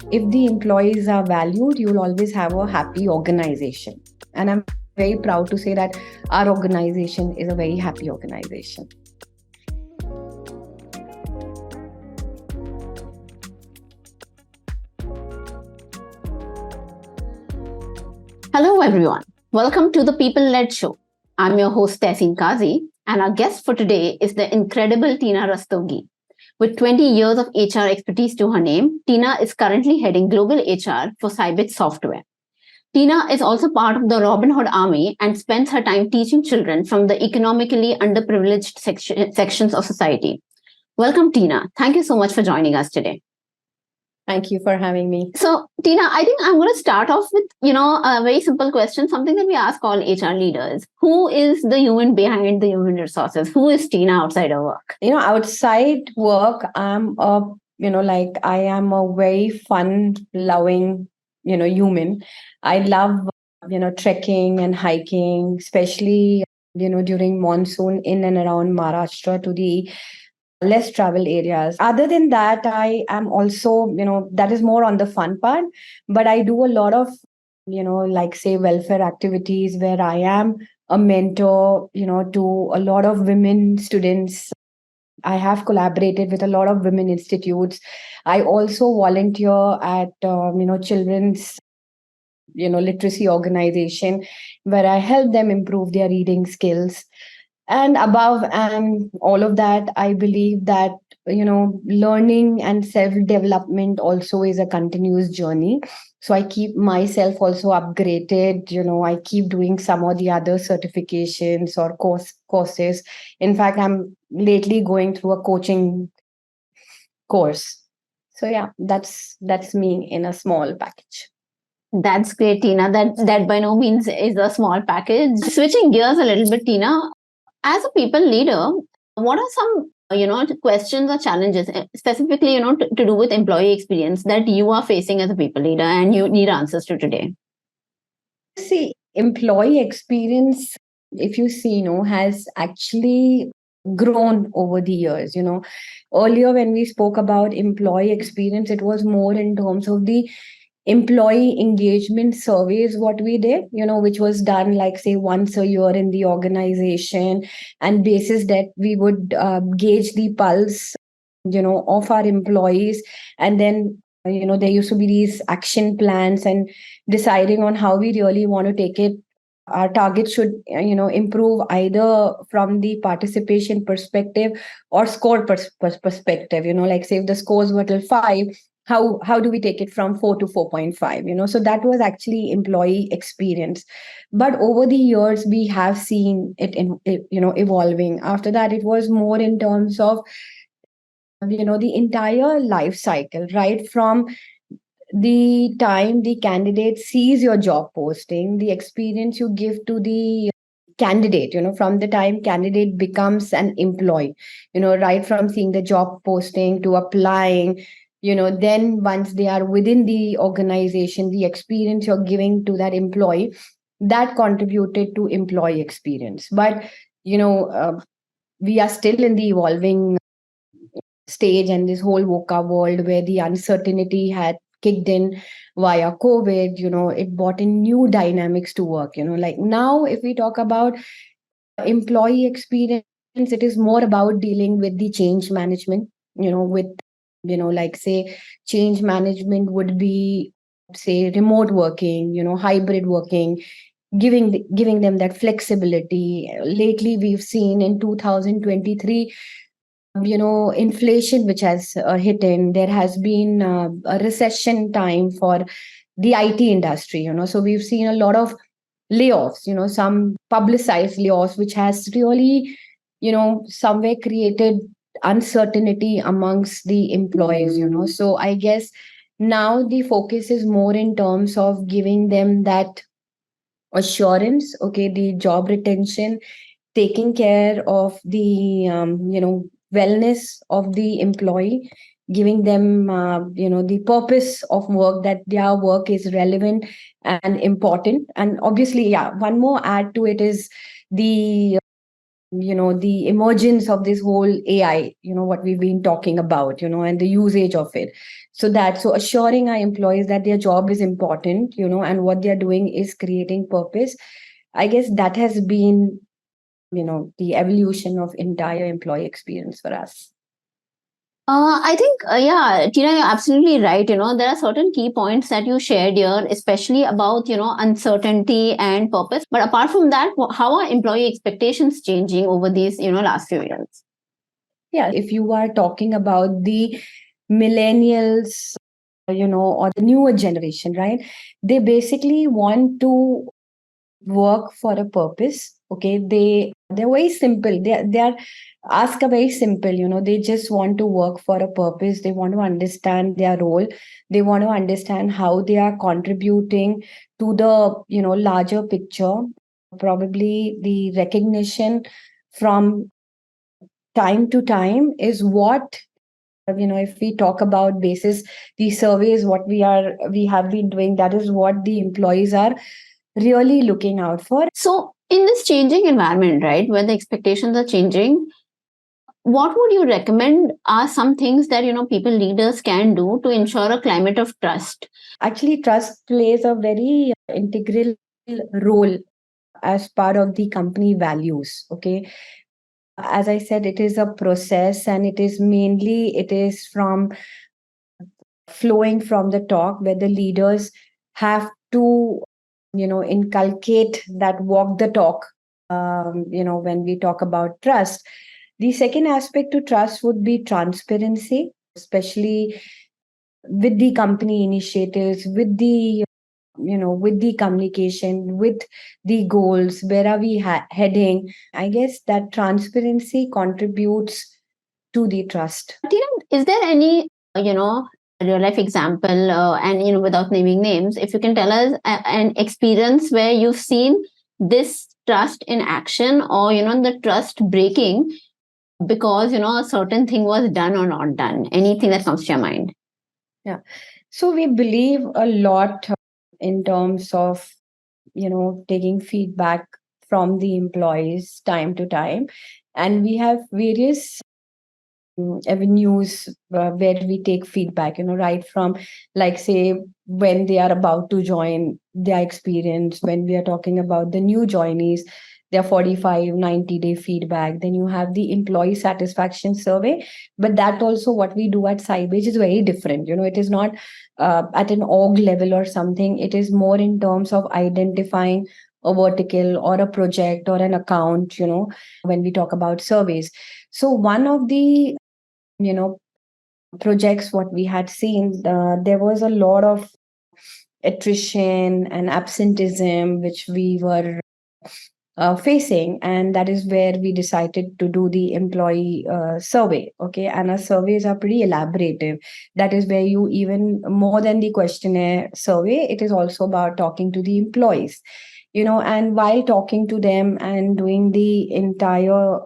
if the employees are valued, you'll always have a happy organization. And I'm very proud to say that our organization is a very happy organization. Hello, everyone. Welcome to the People Led Show. I'm your host, Tessin Kazi, and our guest for today is the incredible Tina Rastogi. With 20 years of HR expertise to her name, Tina is currently heading global HR for Cybage Software. Tina is also part of the Robin Hood Army and spends her time teaching children from the economically underprivileged sections of society. Welcome, Tina. Thank you so much for joining us today. Thank you for having me. So, Tina, I think I'm going to start off with, a very simple question, something that we ask all HR leaders. Who is the human behind the human resources? Who is Tina outside of work? Outside work, I am a very fun loving, human. I love, trekking and hiking, especially, during monsoon in and around Maharashtra to the less travel areas. Other than that, I am also, that is more on the fun part, but I do a lot of, like say welfare activities where I am a mentor, to a lot of women students. I have collaborated with a lot of women institutes. I also volunteer at, children's, literacy organization where I help them improve their reading skills. And above and all of that, I believe that, learning and self development also is a continuous journey. So I keep myself also upgraded. I keep doing some of the other certifications or courses. In fact, I'm lately going through a coaching course. So yeah, that's me in a small package. That's great, Tina. That by no means is a small package. Switching gears a little bit, Tina, as a people leader, what are some questions or challenges specifically to do with employee experience that you are facing as a people leader and you need answers to today? See, employee experience, if you see, has actually grown over the years. Earlier when we spoke about employee experience, it was more in terms of the employee engagement surveys what we did, which was done like say once a year in the organization, and basis that we would gauge the pulse, of our employees. And then there used to be these action plans and deciding on how we really want to take it. Our target should improve either from the participation perspective or score perspective. Like say if the scores were till 5, how do we take it from 4 to 4.5? So that was actually employee experience. But over the years we have seen it evolving. After that, it was more in terms of the entire life cycle, right from the time the candidate sees your job posting, the experience you give to the candidate, from the time candidate becomes an employee, right from seeing the job posting to applying, then once they are within the organization, the experience you're giving to that employee, that contributed to employee experience. But we are still in the evolving stage, and this whole VUCA world where the uncertainty had kicked in via COVID, it brought in new dynamics to work. Like now, if we talk about employee experience, it is more about dealing with the change management, with, like say, change management would be, say, remote working, hybrid working, giving them that flexibility. Lately, we've seen in 2023, inflation which has hit in. There has been a recession time for the IT industry. So we've seen a lot of layoffs, some publicized layoffs, which has really, somewhere created uncertainty amongst the employees. So I guess now the focus is more in terms of giving them that assurance, okay, the job retention, taking care of the wellness of the employee, giving them the purpose of work, that their work is relevant and important. And obviously, yeah, one more add to it is the the emergence of this whole AI, what we've been talking about, and the usage of it. So assuring our employees that their job is important, and what they're doing is creating purpose. I guess that has been, the evolution of entire employee experience for us. I think, yeah, Tina, you're absolutely right. There are certain key points that you shared here, especially about, uncertainty and purpose. But apart from that, how are employee expectations changing over these, last few years? Yeah, if you are talking about the millennials, or the newer generation, right? They basically want to work for a purpose. Okay, they're very simple. They are ask a very simple. They just want to work for a purpose. They want to understand their role. They want to understand how they are contributing to the larger picture. Probably the recognition from time to time is what, if we talk about basis the surveys what we have been doing, that is what the employees are really looking out for. So, in this changing environment, right, where the expectations are changing, what would you recommend are some things that people leaders can do to ensure a climate of trust? Actually, trust plays a very integral role as part of the company values. Okay, as I said, it is a process, and it is from flowing from the talk where the leaders have to inculcate that walk the talk. When we talk about trust, the second aspect to trust would be transparency, especially with the company initiatives, with the communication, with the goals, where are we heading. I guess that transparency contributes to the trust. Tina, is there any, real life example, and, without naming names, if you can tell us an experience where you've seen this trust in action, or, the trust breaking because, a certain thing was done or not done? Anything that comes to your mind? Yeah. So we believe a lot in terms of, taking feedback from the employees time to time. And we have various avenues where we take feedback, right from, like, say, when they are about to join, their experience, when we are talking about the new joinees, their 45, 90-day feedback. Then you have the employee satisfaction survey. But that also, what we do at Cybage is very different. It is not at an org level or something. It is more in terms of identifying a vertical or a project or an account, when we talk about surveys. So one of the you know projects what we had seen, there was a lot of attrition and absenteeism which we were facing, and that is where we decided to do the employee survey. Okay, and our surveys are pretty elaborative. That is where you, even more than the questionnaire survey, it is also about talking to the employees, and while talking to them and doing the entire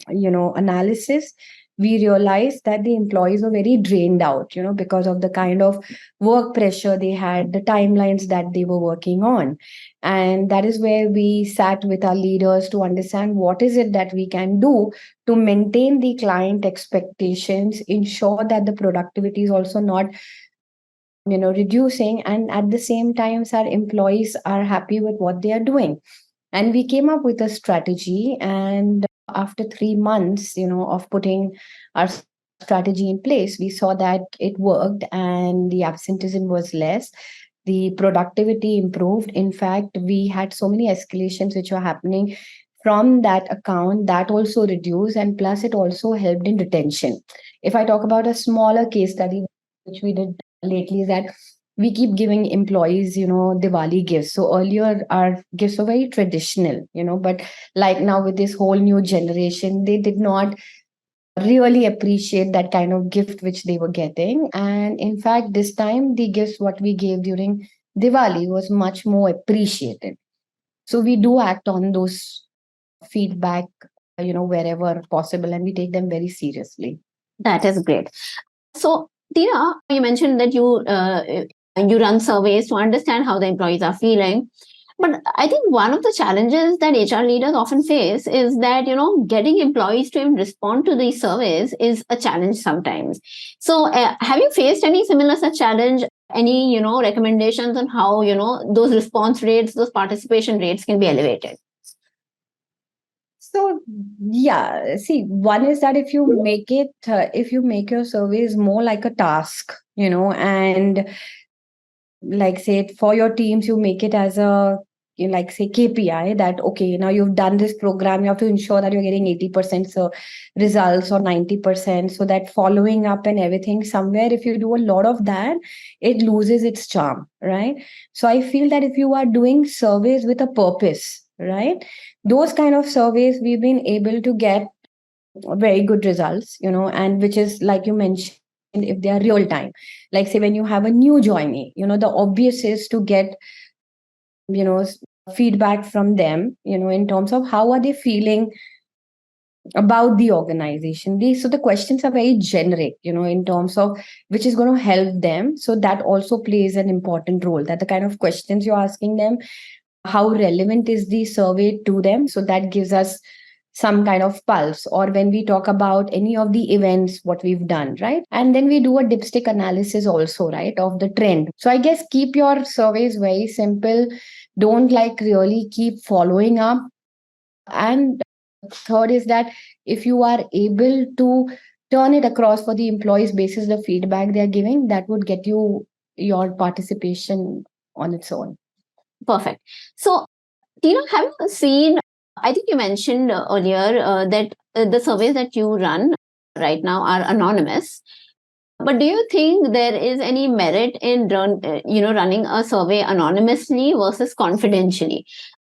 analysis, we realized that the employees were very drained out, because of the kind of work pressure they had, the timelines that they were working on. And that is where we sat with our leaders to understand what is it that we can do to maintain the client expectations, ensure that the productivity is also not reducing, and at the same time our employees are happy with what they are doing. And we came up with a strategy, and after 3 months of putting our strategy in place, we saw that it worked and the absenteeism was less, the productivity improved. In fact, we had so many escalations which were happening from that account, that also reduced, and plus it also helped in retention. If I talk about a smaller case study which we did lately, is that we keep giving employees, Diwali gifts. So earlier our gifts were very traditional, but like now with this whole new generation, they did not really appreciate that kind of gift which they were getting. And in fact, this time the gifts what we gave during Diwali was much more appreciated. So we do act on those feedback, wherever possible, and we take them very seriously. That is great. So, Tina, you mentioned that you run surveys to understand how the employees are feeling. But I think one of the challenges that HR leaders often face is that, getting employees to even respond to these surveys is a challenge sometimes. So, have you faced any similar such challenge? Any, recommendations on how, those response rates, those participation rates can be elevated? So yeah, see, one is that if you make your surveys more like a task, and like say for your teams, you make it as a like say KPI that okay, now you've done this program, you have to ensure that you're getting 80% so results or 90%. So that following up and everything, somewhere if you do a lot of that, it loses its charm, right? So I feel that if you are doing surveys with a purpose, right? Those kind of surveys we've been able to get very good results, and which is like you mentioned, if they are real time. Like say when you have a new joinee, the obvious is to get, feedback from them, in terms of how are they feeling about the organization. So the questions are very generic, in terms of which is going to help them. So that also plays an important role, that the kind of questions you're asking them, how relevant is the survey to them. So that gives us some kind of pulse. Or when we talk about any of the events what we've done, right, and then we do a dipstick analysis also, right, of the trend. So I guess keep your surveys very simple, don't like really keep following up. And third is that if you are able to turn it across for the employees basis the feedback they are giving, that would get you your participation on its own. Perfect. So, Tina, have you seen? I think you mentioned earlier that the surveys that you run right now are anonymous. But do you think there is any merit in running a survey anonymously versus confidentially?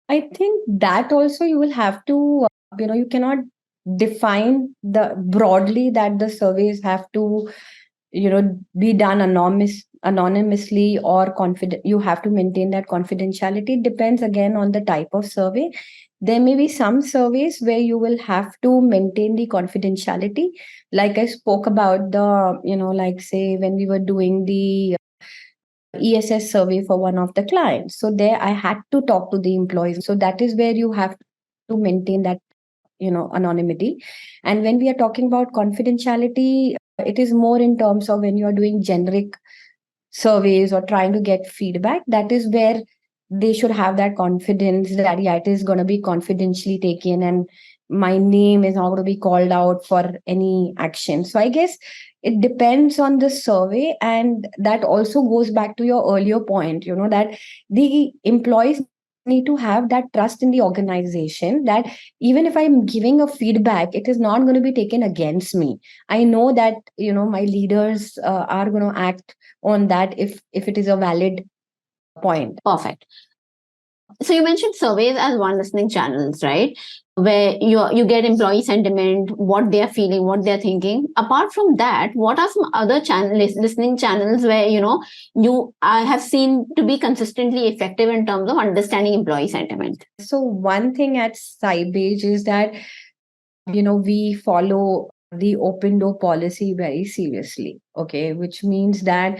I think that also you will have to, you cannot define the broadly that the surveys have to, be done anonymously or confident. You have to maintain that confidentiality. It depends again on the type of survey. There may be some surveys where you will have to maintain the confidentiality. Like I spoke about the, like say when we were doing the ESS survey for one of the clients. So there I had to talk to the employees. So that is where you have to maintain that, anonymity. And when we are talking about confidentiality, it is more in terms of when you are doing generic surveys or trying to get feedback. That is where they should have that confidence that yeah, it is going to be confidentially taken and my name is not going to be called out for any action. So I guess it depends on the survey, and that also goes back to your earlier point, that the employees need to have that trust in the organization, that even if I'm giving a feedback, it is not going to be taken against me. I know that my leaders are going to act on that if it is a valid point. Perfect. So you mentioned surveys as one listening channels, right? Where you get employee sentiment, what they are feeling, what they are thinking. Apart from that, what are some other listening channels where you have seen to be consistently effective in terms of understanding employee sentiment? So one thing at Cybage is that we follow the open door policy very seriously. Okay, which means that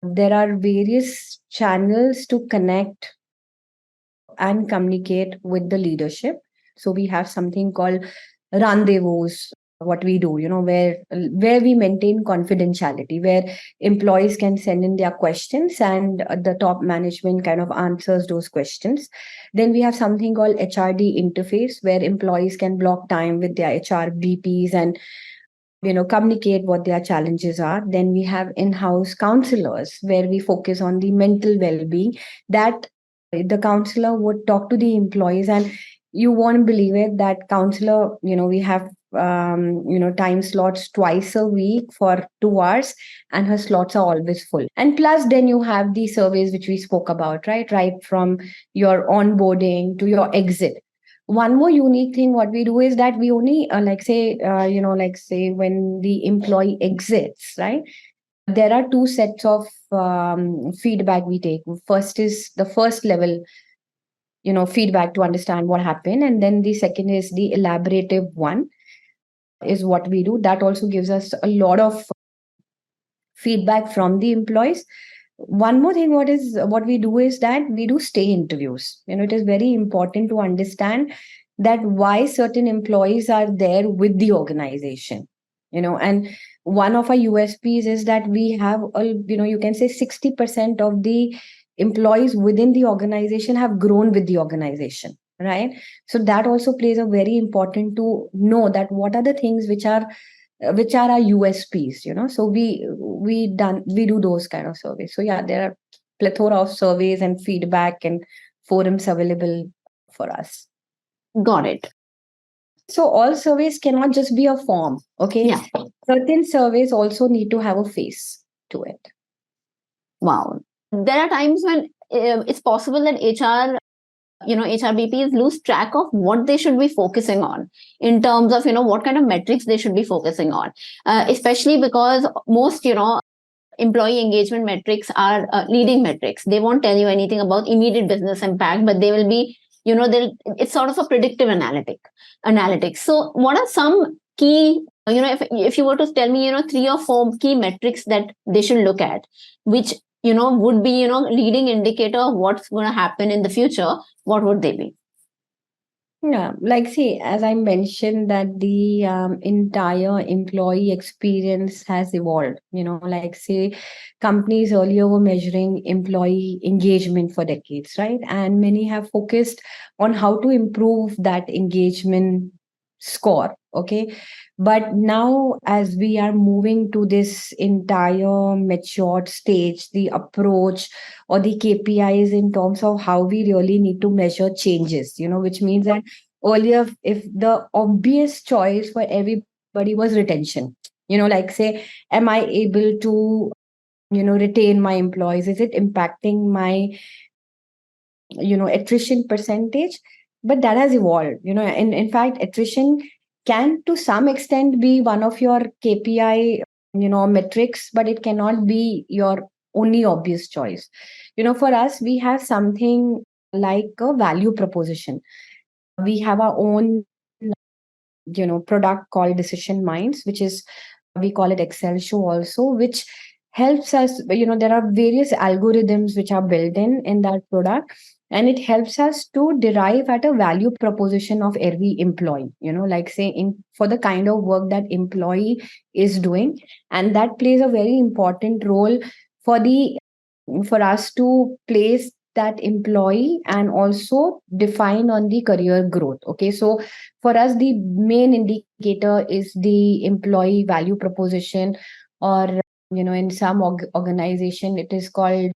there are various channels to connect and communicate with the leadership. So we have something called rendezvous, what we do, where we maintain confidentiality, where employees can send in their questions and the top management kind of answers those questions. Then we have something called HRD interface, where employees can block time with their HR BPs and communicate what their challenges are. Then we have in-house counselors, where we focus on the mental well-being, that the counselor would talk to the employees. And you won't believe it, that counselor, we have time slots twice a week for 2 hours, and her slots are always full. And plus then you have the surveys which we spoke about, right from your onboarding to your exit. One more unique thing what we do is that we only like say when the employee exits, right, there are two sets of feedback we take. First is the first level feedback to understand what happened, and then the second is the elaborative one, is what we do. That also gives us a lot of feedback from the employees. One more thing, what we do is that we do stay interviews. It is very important to understand that why certain employees are there with the organization. And one of our USPs is that we have you can say 60% of the employees within the organization have grown with the organization, right? So that also plays a very important to know that what are the things which are our USPs. So we do those kind of surveys. So yeah, there are plethora of surveys and feedback and forums available for us. Got it. So all surveys cannot just be a form, okay? Yeah. Certain surveys also need to have a face to it. Wow. There are times when it's possible that HRBPs lose track of what they should be focusing on in terms of, what kind of metrics they should be focusing on, especially because most, employee engagement metrics are leading metrics. They won't tell you anything about immediate business impact, but they will be, it's sort of a predictive analytics. So what are some key, if you were to tell me, 3 or 4 key metrics that they should look at, which, would be, leading indicator of what's going to happen in the future, what would they be? Yeah, like see, as I mentioned, that the entire employee experience has evolved. Like say, companies earlier were measuring employee engagement for decades, right? And many have focused on how to improve that engagement score. Okay. But now, as we are moving to this entire matured stage, the approach or the KPIs in terms of how we really need to measure changes, which means that earlier, if the obvious choice for everybody was retention, like say, am I able to, retain my employees? Is it impacting my, attrition percentage? But that has evolved, in fact, attrition can to some extent be one of your KPI, metrics, but it cannot be your only obvious choice. For us, we have something like a value proposition. We have our own product called Decision Minds, which is, we call it Excel show also, which helps us. There are various algorithms which are built in that product, and it helps us to derive at a value proposition of every employee, like say in for the kind of work that employee is doing. And that plays a very important role for the for us to place that employee and also define on the career growth. Okay, so for us the main indicator is the employee value proposition, or in some organization it is called,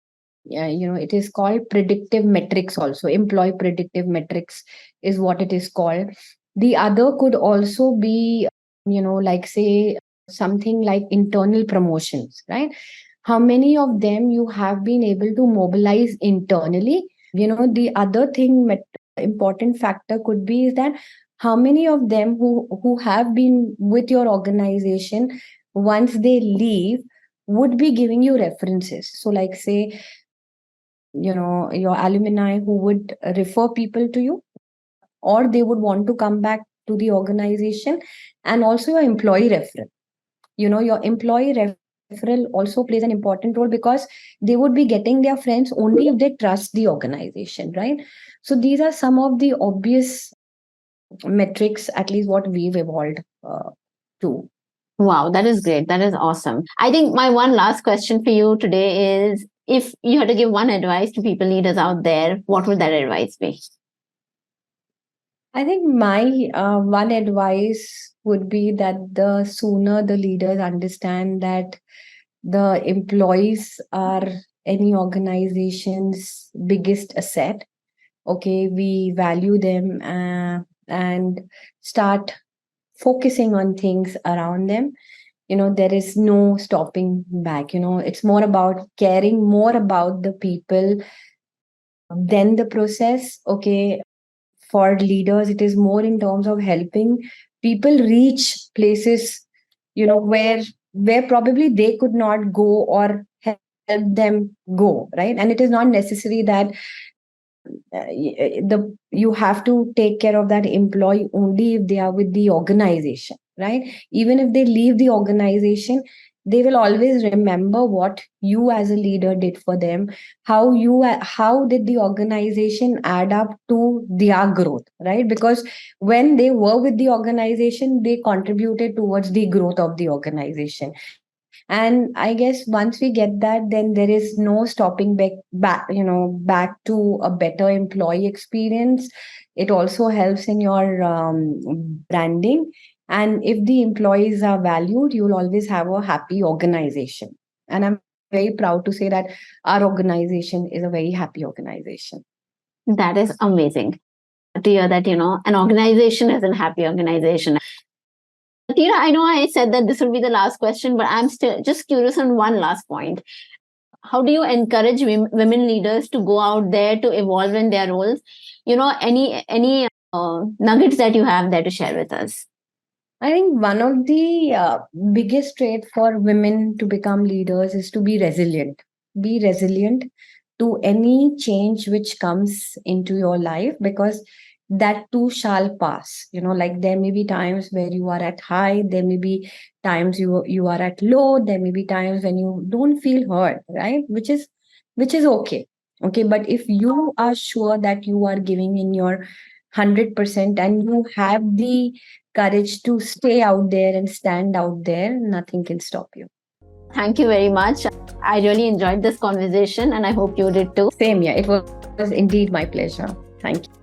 it is called predictive metrics. Also employee predictive metrics is what it is called. The other could also be, like say, something like internal promotions, right? How many of them you have been able to mobilize internally? The other thing, important factor could be is that how many of them who have been with your organization, once they leave, would be giving you references. So like say, your alumni who would refer people to you, or they would want to come back to the organization. And also your employee referral. Your employee referral also plays an important role, because they would be getting their friends only if they trust the organization, right? So these are some of the obvious metrics, at least what we've evolved to. Wow, that is great. That is awesome. I think my one last question for you today is, if you had to give one advice to people leaders out there, what would that advice be? I think my one advice would be that the sooner the leaders understand that the employees are any organization's biggest asset, okay, we value them, and start focusing on things around them, there is no stopping back. It's more about caring more about the people than the process. Okay, for leaders it is more in terms of helping people reach places, where probably they could not go, or help them go, right? And it is not necessary that the you have to take care of that employee only if they are with the organization, right? Even if they leave the organization, they will always remember what you as a leader did for them, how did the organization add up to their growth, right? Because when they were with the organization, they contributed towards the growth of the organization. And I guess once we get that, then there is no stopping back to a better employee experience. It also helps in your branding, and if the employees are valued, you'll always have a happy organization. And I'm very proud to say that our organization is a very happy organization. That is amazing to hear that, an organization is a happy organization. Tina, I know I said that this will be the last question, but I'm still just curious on one last point. How do you encourage women leaders to go out there to evolve in their roles? Any nuggets that you have there to share with us? I think one of the biggest trait for women to become leaders is to be resilient. Be resilient to any change which comes into your life, because that too shall pass. Like there may be times where you are at high, there may be times you are at low, there may be times when you don't feel hurt, right? Which is okay. Okay, but if you are sure that you are giving in your 100% and you have the courage to stay out there and stand out there, nothing can stop you. Thank you very much. I really enjoyed this conversation and I hope you did too. Same here. It was indeed my pleasure. Thank you.